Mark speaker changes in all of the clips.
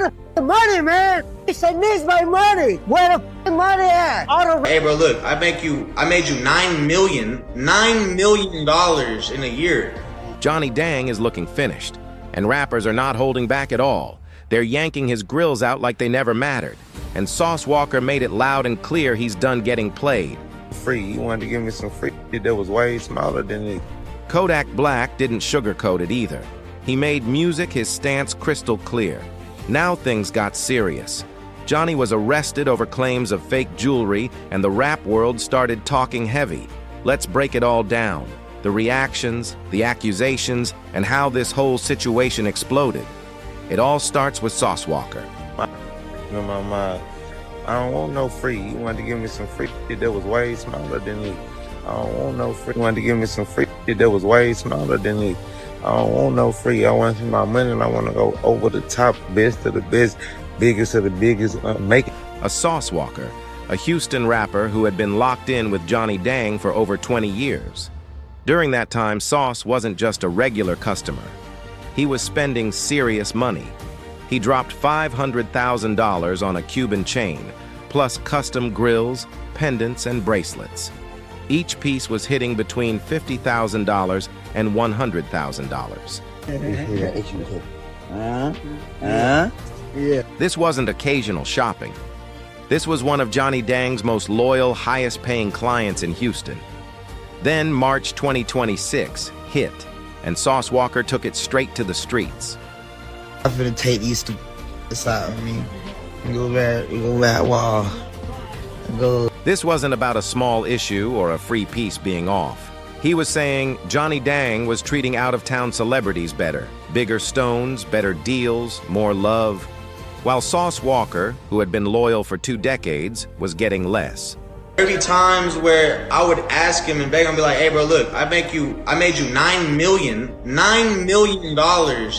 Speaker 1: want the money, man. He said, needs my money. Where the money at?
Speaker 2: Hey, bro, look, I made you $9 million in a year.
Speaker 3: Johnny Dang is looking finished, and rappers are not holding back at all. They're yanking his grills out like they never mattered. And Sauce Walker made it loud and clear he's done getting played.
Speaker 4: Free, he wanted to give me some free that was way smaller than it.
Speaker 3: Kodak Black didn't sugarcoat it either. He made music his stance crystal clear. Now things got serious. Johnny was arrested over claims of fake jewelry, and the rap world started talking heavy. Let's break it all down. The reactions, the accusations, and how this whole situation exploded. It all starts with Sauce Walker.
Speaker 4: In my mind, I don't want no free. He wanted to give me some free that was way smaller than it. I don't want no free. He wanted to give me some free that was way smaller than it. I don't want no free. I want my money and I want to go over the top, best of the best, biggest of the biggest, make it.
Speaker 3: A Sauce Walker, a Houston rapper who had been locked in with Johnny Dang for over 20 years. During that time, Sauce wasn't just a regular customer. He was spending serious money. He dropped $500,000 on a Cuban chain, plus custom grills, pendants, and bracelets. Each piece was hitting between $50,000 and $100,000. This wasn't occasional shopping. This was one of Johnny Dang's most loyal, highest-paying clients in Houston. Then March 2026 hit, and Sauce Walker took it straight to the streets.
Speaker 5: I'm finna take these to the side of me. Go that wall. Go.
Speaker 3: This wasn't about a small issue or a free piece being off. He was saying Johnny Dang was treating out-of-town celebrities better. Bigger stones, better deals, more love. While Sauce Walker, who had been loyal for 2 decades, was getting less.
Speaker 2: There'd be times where I would ask him and beg him, be like, hey, bro, look, I made you $9 million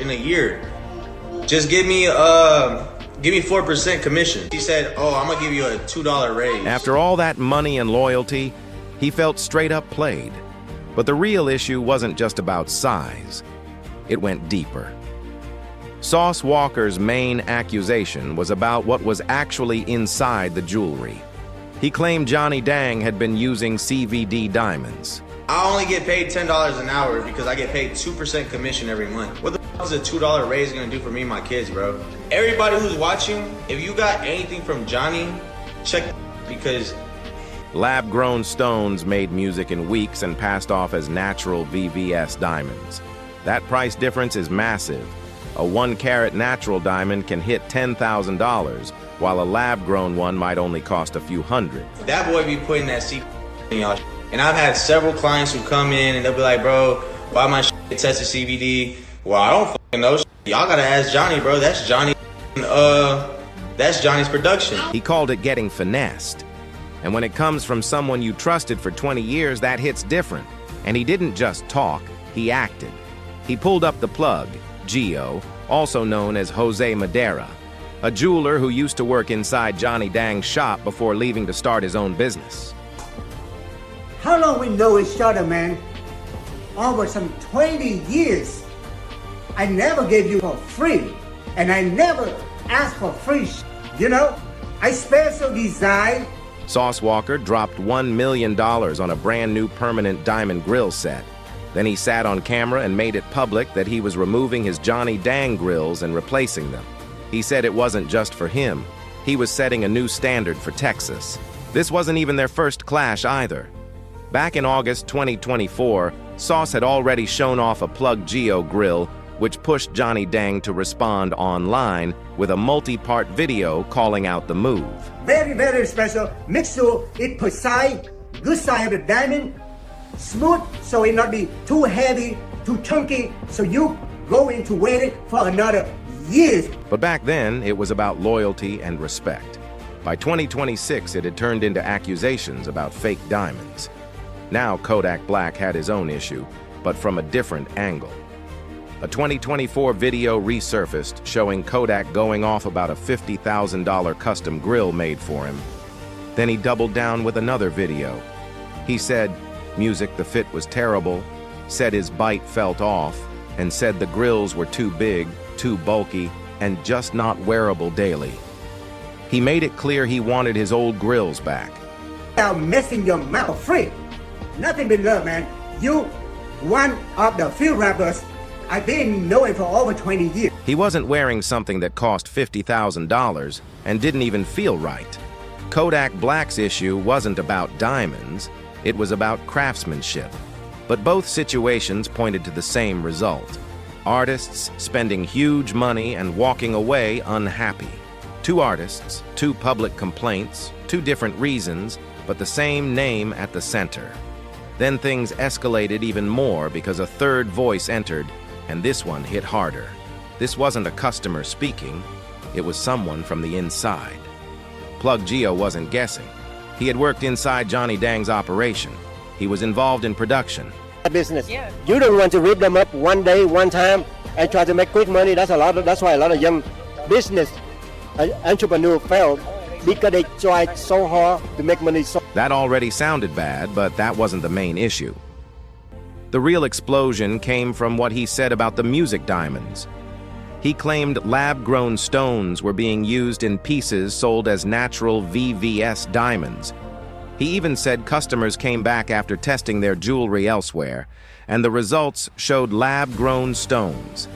Speaker 2: in a year. Just give me 4% commission. He said, oh, I'm gonna give you a $2 raise.
Speaker 3: After all that money and loyalty, he felt straight up played. But the real issue wasn't just about size. It went deeper. Sauce Walker's main accusation was about what was actually inside the jewelry. He claimed Johnny Dang had been using CVD diamonds.
Speaker 2: I only get paid $10 an hour because I get paid 2% commission every month. What the f is a $2 raise gonna do for me and my kids, bro? Everybody who's watching, if you got anything from Johnny, check because
Speaker 3: lab-grown stones made music in weeks and passed off as natural VVS diamonds. That price difference is massive. A 1-carat natural diamond can hit $10,000, while a lab-grown one might only cost a few hundred.
Speaker 2: That boy be putting that C in y'all. And I've had several clients who come in and they'll be like, bro, why my shit tested CVD? Well, I don't fucking know. Y'all gotta ask Johnny, bro. That's Johnny's production.
Speaker 3: He called it getting finessed. And when it comes from someone you trusted for 20 years, that hits different. And he didn't just talk, he acted. He pulled up the plug, Gio, also known as Jose Madera, a jeweler who used to work inside Johnny Dang's shop before leaving to start his own business.
Speaker 1: How long we know each other, man? Over some 20 years. I never gave you for free. And I never asked for free, you know? I special design.
Speaker 3: Sauce Walker dropped $1 million on a brand new permanent diamond grill set. Then he sat on camera and made it public that he was removing his Johnny Dang grills and replacing them. He said it wasn't just for him. He was setting a new standard for Texas. This wasn't even their first clash either. Back in August 2024, Sauce had already shown off a plug Geo grill, which pushed Johnny Dang to respond online with a multi-part video calling out the move.
Speaker 1: Very, very special. Make sure it precise, good side of the diamond, smooth, so it not be too heavy, too chunky, so you going to wear it for another years.
Speaker 3: But back then, it was about loyalty and respect. By 2026, it had turned into accusations about fake diamonds. Now Kodak Black had his own issue, but from a different angle. A 2024 video resurfaced showing Kodak going off about a $50,000 custom grill made for him. Then he doubled down with another video. He said, music, the fit was terrible, said his bite felt off, and said the grills were too big, too bulky, and just not wearable daily. He made it clear he wanted his old grills back.
Speaker 1: Without messing your mouth free. Nothing but love, man. You, one of the few rappers I've been knowing for over 20 years.
Speaker 3: He wasn't wearing something that cost $50,000 and didn't even feel right. Kodak Black's issue wasn't about diamonds, it was about craftsmanship. But both situations pointed to the same result. Artists spending huge money and walking away unhappy. Two artists, two public complaints, two different reasons, but the same name at the center. Then things escalated even more because a third voice entered, and this one hit harder. This wasn't a customer speaking, it was someone from the inside. Plug Gio wasn't guessing. He had worked inside Johnny Dang's operation. He was involved in production.
Speaker 6: Business. Yeah. You don't want to rip them up one day, one time, and try to make quick money. That's why a lot of young business entrepreneurs fail, because they tried so hard to make money.
Speaker 3: That already sounded bad, but that wasn't the main issue. The real explosion came from what he said about the music diamonds. He claimed lab-grown stones were being used in pieces sold as natural VVS diamonds. He even said customers came back after testing their jewelry elsewhere, and the results showed lab-grown stones.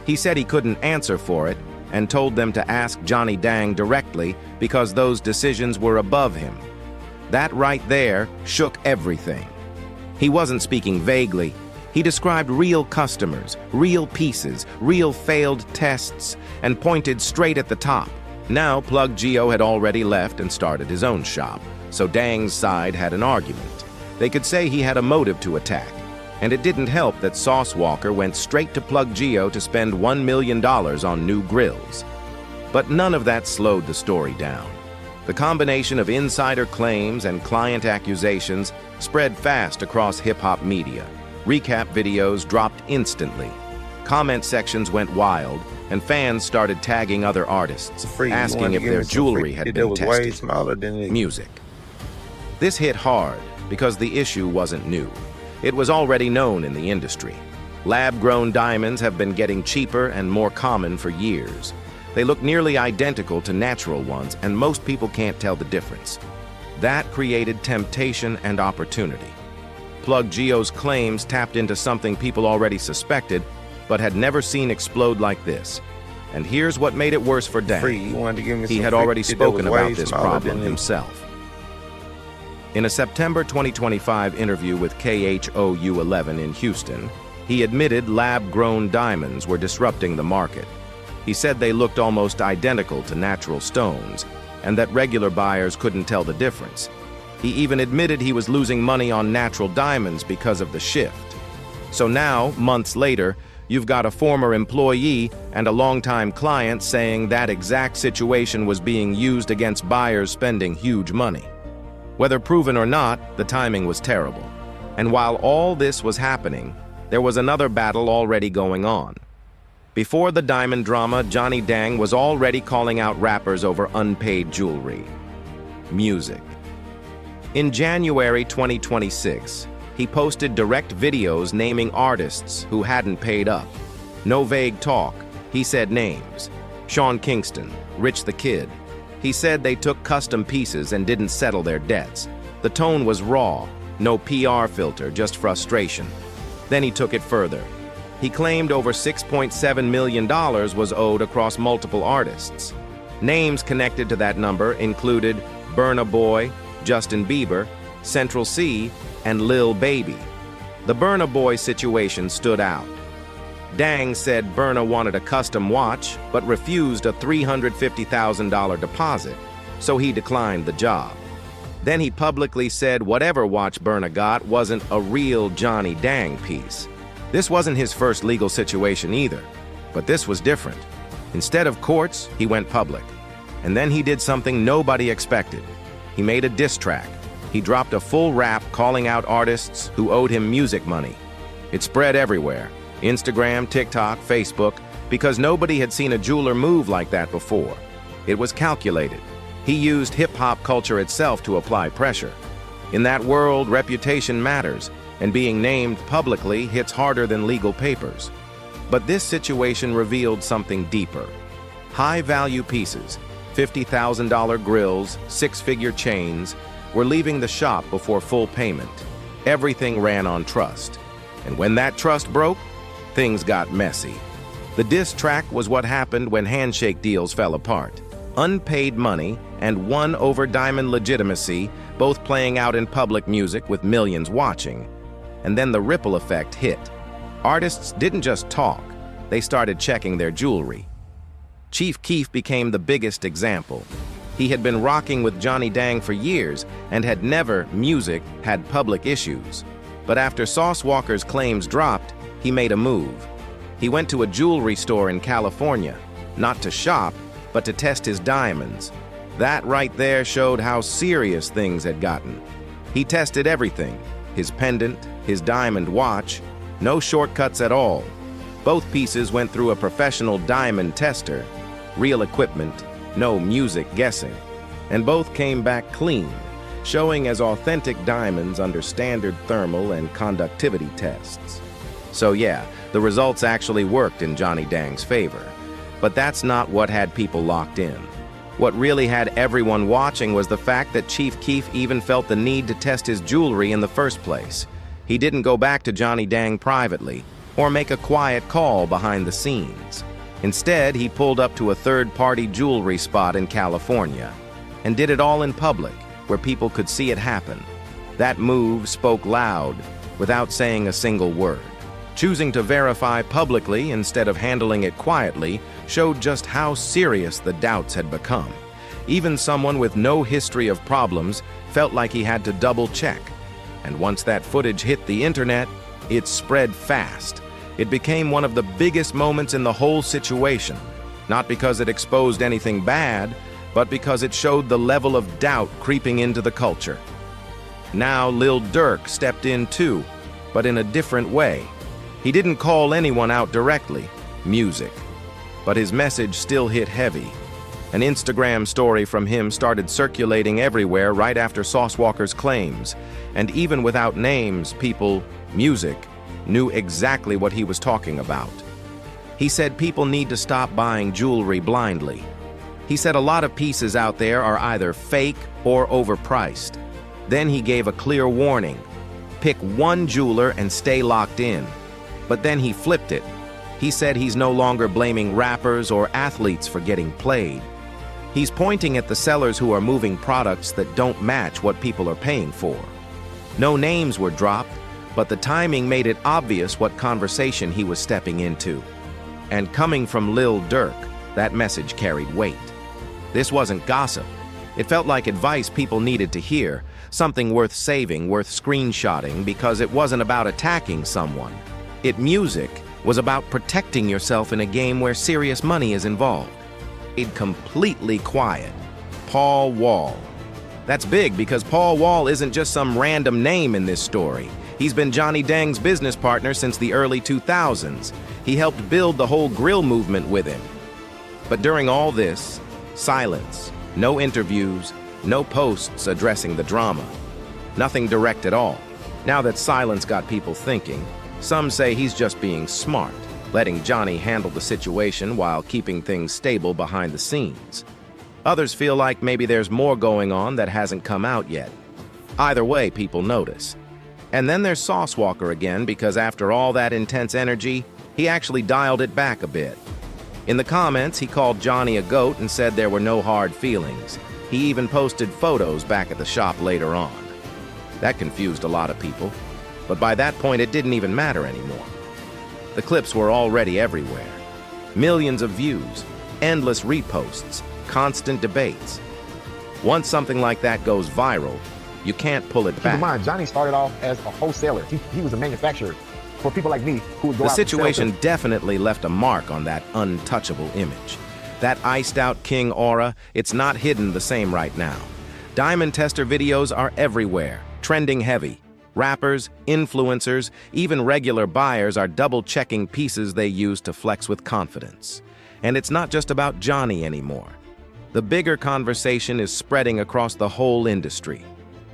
Speaker 3: He said he couldn't answer for it and told them to ask Johnny Dang directly because those decisions were above him. That right there shook everything. He wasn't speaking vaguely. He described real customers, real pieces, real failed tests, and pointed straight at the top. Now Plug Gio had already left and started his own shop, so Dang's side had an argument. They could say he had a motive to attack, and it didn't help that Sauce Walker went straight to Plug Gio to spend $1 million on new grills. But none of that slowed the story down. The combination of insider claims and client accusations spread fast across hip-hop media. Recap videos dropped instantly. Comment sections went wild, and fans started tagging other artists, asking if their jewelry had been tested. Music. This hit hard because the issue wasn't new. It was already known in the industry. Lab-grown diamonds have been getting cheaper and more common for years. They look nearly identical to natural ones, and most people can't tell the difference. That created temptation and opportunity. Plug Gio's claims tapped into something people already suspected, but had never seen explode like this. And here's what made it worse for Dang. He had already spoken about this problem himself. In a September 2025 interview with KHOU-11 in Houston, he admitted lab-grown diamonds were disrupting the market. He said they looked almost identical to natural stones, and that regular buyers couldn't tell the difference. He even admitted he was losing money on natural diamonds because of the shift. So now, months later, you've got a former employee and a longtime client saying that exact situation was being used against buyers spending huge money. Whether proven or not, the timing was terrible. And while all this was happening, there was another battle already going on. Before the diamond drama, Johnny Dang was already calling out rappers over unpaid jewelry. Music. In January 2026, he posted direct videos naming artists who hadn't paid up. No vague talk, he said names. Sean Kingston, Rich the Kid. He said they took custom pieces and didn't settle their debts. The tone was raw, no PR filter, just frustration. Then he took it further. He claimed over $6.7 million was owed across multiple artists. Names connected to that number included Burna Boy, Justin Bieber, Central C, and Lil Baby. The Burna Boy situation stood out. Dang said Burna wanted a custom watch, but refused a $350,000 deposit, so he declined the job. Then he publicly said whatever watch Burna got wasn't a real Johnny Dang piece. This wasn't his first legal situation either, but this was different. Instead of courts, he went public. And then he did something nobody expected. He made a diss track. He dropped a full rap calling out artists who owed him music money. It spread everywhere, Instagram, TikTok, Facebook, because nobody had seen a jeweler move like that before. It was calculated. He used hip-hop culture itself to apply pressure. In that world, reputation matters, and being named publicly hits harder than legal papers. But this situation revealed something deeper. High-value pieces, $50,000 grills, six-figure chains, were leaving the shop before full payment. Everything ran on trust. And when that trust broke, things got messy. The diss track was what happened when handshake deals fell apart. Unpaid money and won over diamond legitimacy, both playing out in public music with millions watching. And then the ripple effect hit. Artists didn't just talk, they started checking their jewelry. Chief Keef became the biggest example. He had been rocking with Johnny Dang for years and had never, music, had public issues. But after Sauce Walker's claims dropped, he made a move. He went to a jewelry store in California, not to shop, but to test his diamonds. That right there showed how serious things had gotten. He tested everything, his pendant, his diamond watch, no shortcuts at all. Both pieces went through a professional diamond tester, real equipment, no music guessing, and both came back clean, showing as authentic diamonds under standard thermal and conductivity tests. So yeah, the results actually worked in Johnny Dang's favor. But that's not what had people locked in. What really had everyone watching was the fact that Chief Keef even felt the need to test his jewelry in the first place. He didn't go back to Johnny Dang privately or make a quiet call behind the scenes. Instead, he pulled up to a third-party jewelry spot in California and did it all in public, where people could see it happen. That move spoke loud, without saying a single word. Choosing to verify publicly instead of handling it quietly showed just how serious the doubts had become. Even someone with no history of problems felt like he had to double-check. And once that footage hit the internet, it spread fast. It became one of the biggest moments in the whole situation, not because it exposed anything bad, but because it showed the level of doubt creeping into the culture. Now Lil Durk stepped in too, but in a different way. He didn't call anyone out directly, music, but his message still hit heavy. An Instagram story from him started circulating everywhere right after Sauce Walker's claims, and even without names, people, music, knew exactly what he was talking about. He said people need to stop buying jewelry blindly. He said a lot of pieces out there are either fake or overpriced. Then he gave a clear warning: pick one jeweler and stay locked in. But then he flipped it. He said he's no longer blaming rappers or athletes for getting played. He's pointing at the sellers who are moving products that don't match what people are paying for. No names were dropped, but the timing made it obvious what conversation he was stepping into. And coming from Lil Durk, that message carried weight. This wasn't gossip. It felt like advice people needed to hear, something worth saving, worth screenshotting, because it wasn't about attacking someone. Music was about protecting yourself in a game where serious money is involved. It completely quiet. Paul Wall. That's big because Paul Wall isn't just some random name in this story. He's been Johnny Dang's business partner since the early 2000s. He helped build the whole grill movement with him. But during all this, silence. No interviews, no posts addressing the drama. Nothing direct at all. Now that silence got people thinking, some say he's just being smart, letting Johnny handle the situation while keeping things stable behind the scenes. Others feel like maybe there's more going on that hasn't come out yet. Either way, people notice. And then there's Sauce Walker again, because after all that intense energy, he actually dialed it back a bit. In the comments, he called Johnny a goat and said there were no hard feelings. He even posted photos back at the shop later on. That confused a lot of people, but by that point it didn't even matter anymore. The clips were already everywhere. Millions of views, endless reposts, constant debates. Once something like that goes viral, you can't pull it back.
Speaker 7: Keep in mind, Johnny started off as a wholesaler. He was a manufacturer for people like me who would go
Speaker 3: The
Speaker 7: out and sell
Speaker 3: situation definitely left a mark on that untouchable image. That iced-out king aura, it's not hidden the same right now. Diamond tester videos are everywhere, trending heavy. Rappers, influencers, even regular buyers are double-checking pieces they use to flex with confidence. And it's not just about Johnny anymore. The bigger conversation is spreading across the whole industry.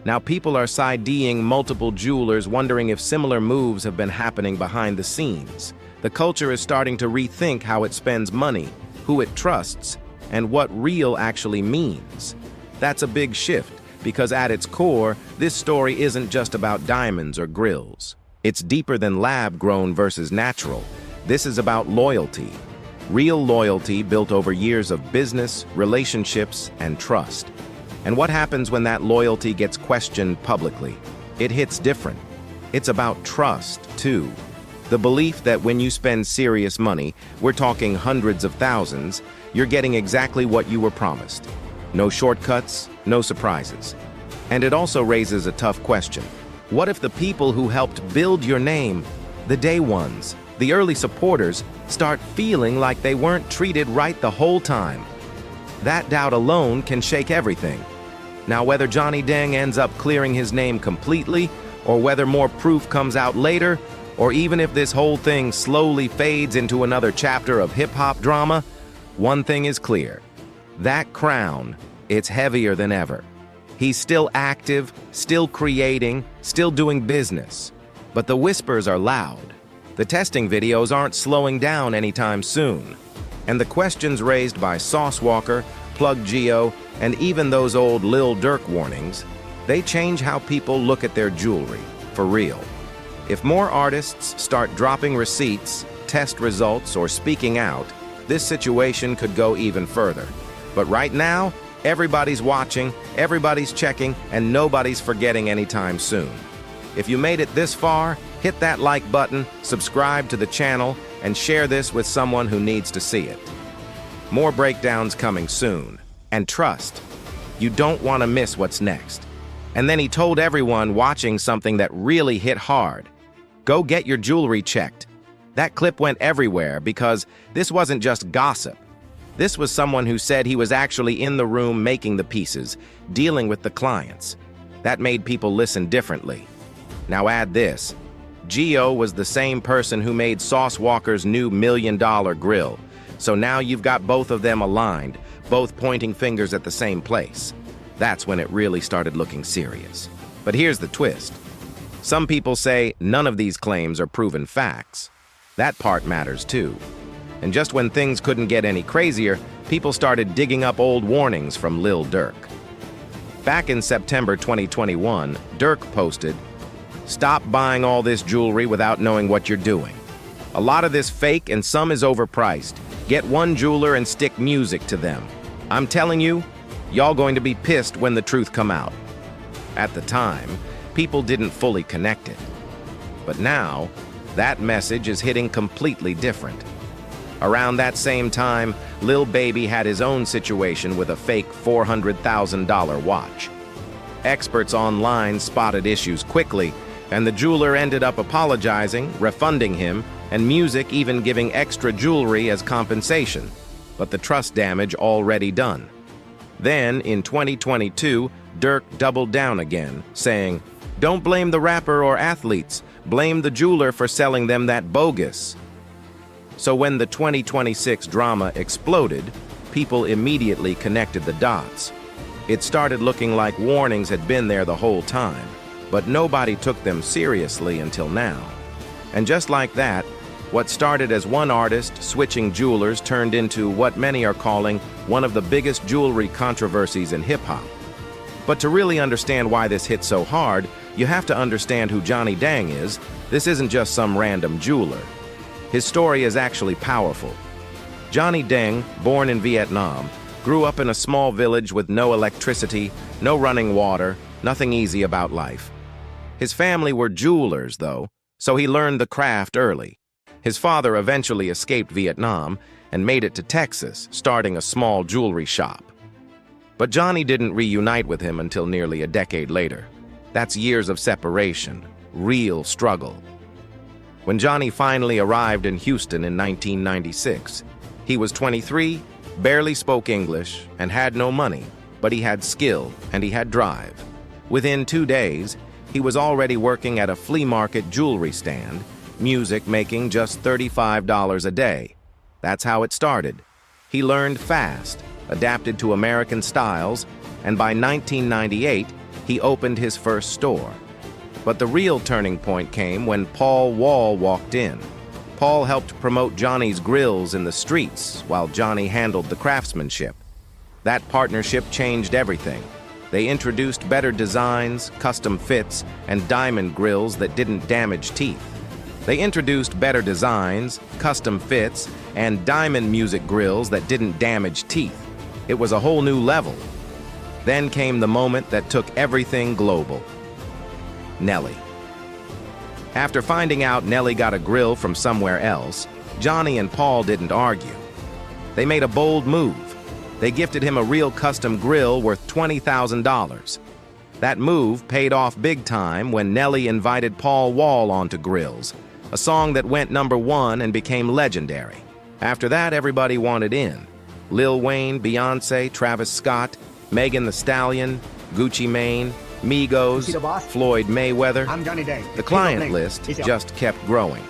Speaker 3: Now people are side-D'ing multiple jewelers, wondering if similar moves have been happening behind the scenes. The culture is starting to rethink how it spends money, who it trusts, and what real actually means. That's a big shift, because at its core, this story isn't just about diamonds or grills. It's deeper than lab-grown versus natural. This is about loyalty. Real loyalty built over years of business, relationships, and trust. And what happens when that loyalty gets questioned publicly? It hits different. It's about trust, too. The belief that when you spend serious money, we're talking hundreds of thousands, you're getting exactly what you were promised. No shortcuts, no surprises. And it also raises a tough question. What if the people who helped build your name, the day ones, the early supporters, start feeling like they weren't treated right the whole time? That doubt alone can shake everything. Now, whether Johnny Dang ends up clearing his name completely, or whether more proof comes out later, or even if this whole thing slowly fades into another chapter of hip-hop drama, one thing is clear. That crown, it's heavier than ever. He's still active, still creating, still doing business. But the whispers are loud. The testing videos aren't slowing down anytime soon. And the questions raised by Sauce Walker, Plug Geo, and even those old Lil Durk warnings, they change how people look at their jewelry, for real. If more artists start dropping receipts, test results, or speaking out, this situation could go even further. But right now, everybody's watching, everybody's checking, and nobody's forgetting anytime soon. If you made it this far, hit that like button, subscribe to the channel, and share this with someone who needs to see it. More breakdowns coming soon. And trust, you don't want to miss what's next. And then he told everyone watching something that really hit hard. Go get your jewelry checked. That clip went everywhere because this wasn't just gossip. This was someone who said he was actually in the room making the pieces, dealing with the clients. That made people listen differently. Now add this. Geo was the same person who made Sauce Walker's new $1 million grill. So now you've got both of them aligned, both pointing fingers at the same place. That's when it really started looking serious. But here's the twist. Some people say none of these claims are proven facts. That part matters too. And just when things couldn't get any crazier, people started digging up old warnings from Lil Durk. Back in September 2021, Durk posted, "Stop buying all this jewelry without knowing what you're doing. A lot of this fake and some is overpriced. Get one jeweler and stick music to them. I'm telling you, y'all going to be pissed when the truth come out." At the time, people didn't fully connect it. But now, that message is hitting completely different. Around that same time, Lil Baby had his own situation with a fake $400,000 watch. Experts online spotted issues quickly, and the jeweler ended up apologizing, refunding him, and music even giving extra jewelry as compensation. But the trust damage already done. Then, in 2022, Durk doubled down again, saying, "Don't blame the rapper or athletes, blame the jeweler for selling them that bogus." So when the 2026 drama exploded, people immediately connected the dots. It started looking like warnings had been there the whole time, but nobody took them seriously until now. And just like that, what started as one artist switching jewelers turned into what many are calling one of the biggest jewelry controversies in hip-hop. But to really understand why this hit so hard, you have to understand who Johnny Dang is. This isn't just some random jeweler. His story is actually powerful. Johnny Dang, born in Vietnam, grew up in a small village with no electricity, no running water, nothing easy about life. His family were jewelers, though, so he learned the craft early. His father eventually escaped Vietnam and made it to Texas, starting a small jewelry shop. But Johnny didn't reunite with him until nearly a decade later. That's years of separation, real struggle. When Johnny finally arrived in Houston in 1996, he was 23, barely spoke English, and had no money, but he had skill and he had drive. Within 2 days, he was already working at a flea market jewelry stand, music making just $35 a day. That's how it started. He learned fast, adapted to American styles, and by 1998, he opened his first store. But the real turning point came when Paul Wall walked in. Paul helped promote Johnny's grills in the streets while Johnny handled the craftsmanship. That partnership changed everything. They introduced better designs, custom fits, and diamond grills that didn't damage teeth. They introduced better designs, custom fits, and diamond music grills that didn't damage teeth. It was a whole new level. Then came the moment that took everything global. Nelly. After finding out Nelly got a grill from somewhere else, Johnny and Paul didn't argue. They made a bold move. They gifted him a real custom grill worth $20,000. That move paid off big time when Nelly invited Paul Wall onto Grills, a song that went #1 and became legendary. After that, everybody wanted in. Lil Wayne, Beyonce, Travis Scott, Megan Thee Stallion, Gucci Mane, Migos, Floyd Mayweather.
Speaker 1: I'm Johnny Dang.
Speaker 3: The client list just kept growing.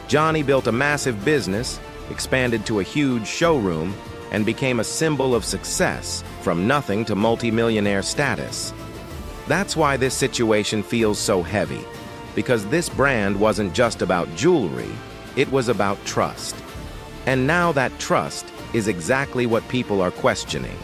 Speaker 3: Johnny built a massive business, expanded to a huge showroom, and became a symbol of success, from nothing to multi-millionaire status. That's why this situation feels so heavy, because this brand wasn't just about jewelry, it was about trust. And now that trust is exactly what people are questioning.